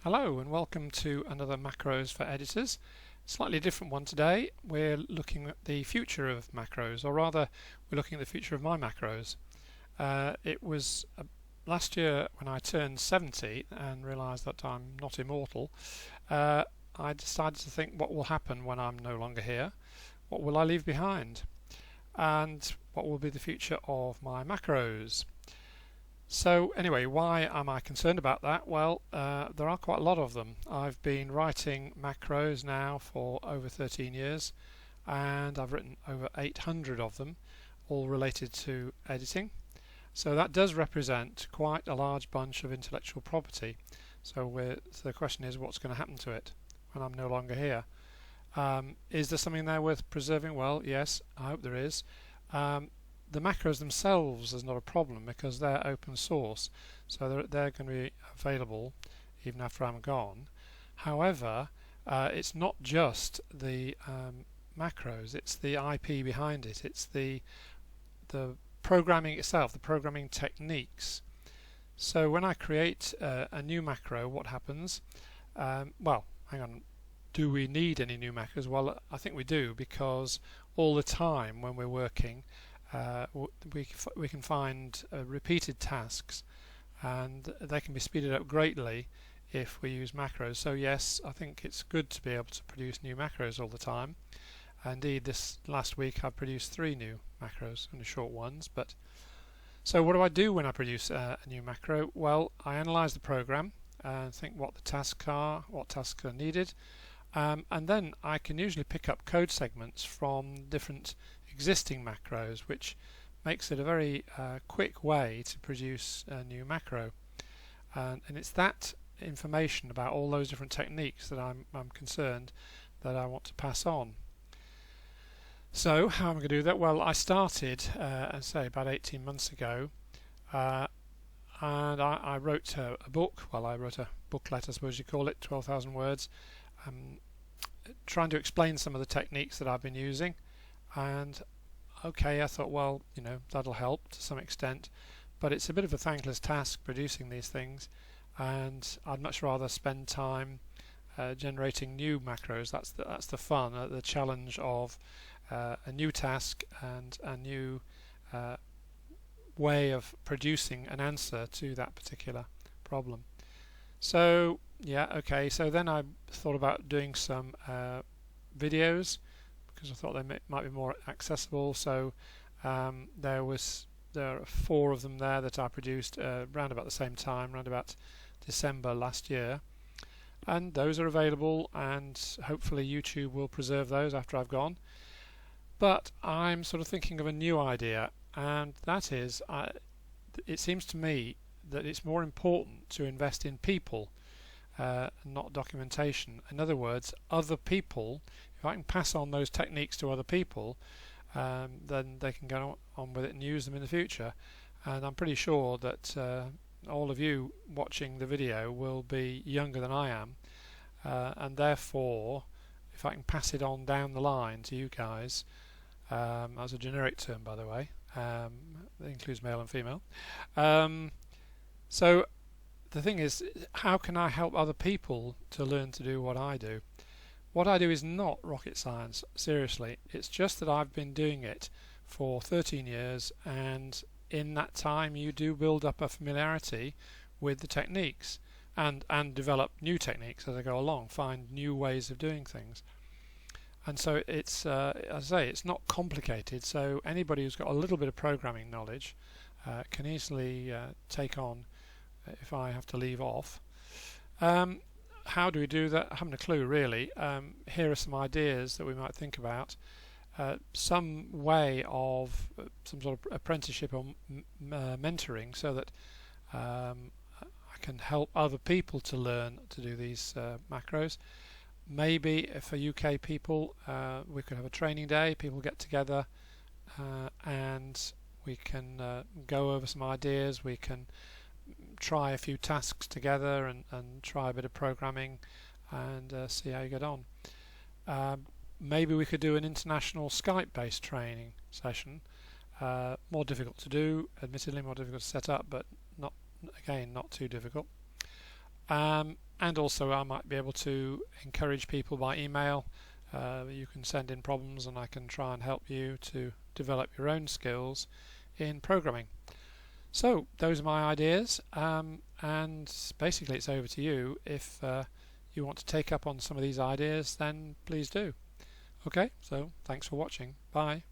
Hello and welcome to another Macros for Editors. Slightly different one today. We're looking at the future of macros, or rather we're looking at the future of my macros. It was last year when I turned 70 and realised that I'm not immortal. I decided to think, what will happen when I'm no longer here? What will I leave behind? And what will be the future of my macros? So anyway, why am I concerned about that? Well, there are quite a lot of them. I've been writing macros now for over 13 years and I've written over 800 of them, all related to editing. So that does represent quite a large bunch of intellectual property. So the question is, what's going to happen to it when I'm no longer here? Is there something there worth preserving? Well, yes, I hope there is. The macros themselves is not a problem because they're open source, so they're going to be available even after I'm gone. However, it's not just the macros, it's the IP behind it, it's the programming itself, the programming techniques. So when I create a new macro, what happens? Well, hang on. Do we need any new macros? Well, I think we do, because all the time when we're working, we can find repeated tasks, and they can be speeded up greatly if we use macros. So yes, I think it's good to be able to produce new macros all the time. Indeed, this last week I've produced 3 new macros, only short ones. But so what do I do when I produce a new macro? Well, I analyze the program and think what the tasks are, what tasks are needed. And then I can usually pick up code segments from different existing macros, which makes it a very quick way to produce a new macro. And it's that information about all those different techniques that I'm concerned that I want to pass on. So how am I going to do that? Well, I started, as I say, about 18 months ago, and I wrote a book. Well, I wrote a booklet, I suppose you call it, 12,000 words, trying to explain some of the techniques that I've been using. And okay, I thought, well, that'll help to some extent, but it's a bit of a thankless task producing these things, and I'd much rather spend time generating new macros. That's the fun, the challenge of a new task and a new way of producing an answer to that particular problem. So yeah, okay, so then I thought about doing some videos, because I thought they might be more accessible. So there are 4 of them there that I produced around about the same time, around about December last year, and those are available, and hopefully YouTube will preserve those after I've gone. But I'm sort of thinking of a new idea, and that is, it seems to me that it's more important to invest in people, not documentation. In other words, other people. If I can pass on those techniques to other people, then they can go on with it and use them in the future. And I'm pretty sure that all of you watching the video will be younger than I am, and therefore, if I can pass it on down the line to you guys, as a generic term, by the way, that includes male and female. So the thing is, how can I help other people to learn to do what I do? What I do is not rocket science, seriously. It's just that I've been doing it for 13 years, and in that time you do build up a familiarity with the techniques and develop new techniques as I go along, find new ways of doing things. And so it's, as I say, it's not complicated, so anybody who's got a little bit of programming knowledge can easily take on if I have to leave off. How do we do that? I haven't a clue, really. Here are some ideas that we might think about. Some way of some sort of apprenticeship or mentoring, so that I can help other people to learn to do these macros. Maybe for UK people, we could have a training day. People get together and we can go over some ideas. We can try a few tasks together and try a bit of programming and see how you get on. Maybe we could do an international Skype-based training session. More difficult to do, admittedly more difficult to set up, but not too difficult. and also I might be able to encourage people by email. You can send in problems and I can try and help you to develop your own skills in programming. So those are my ideas, and basically it's over to you. If you want to take up on some of these ideas, then please do. Okay, so thanks for watching. Bye.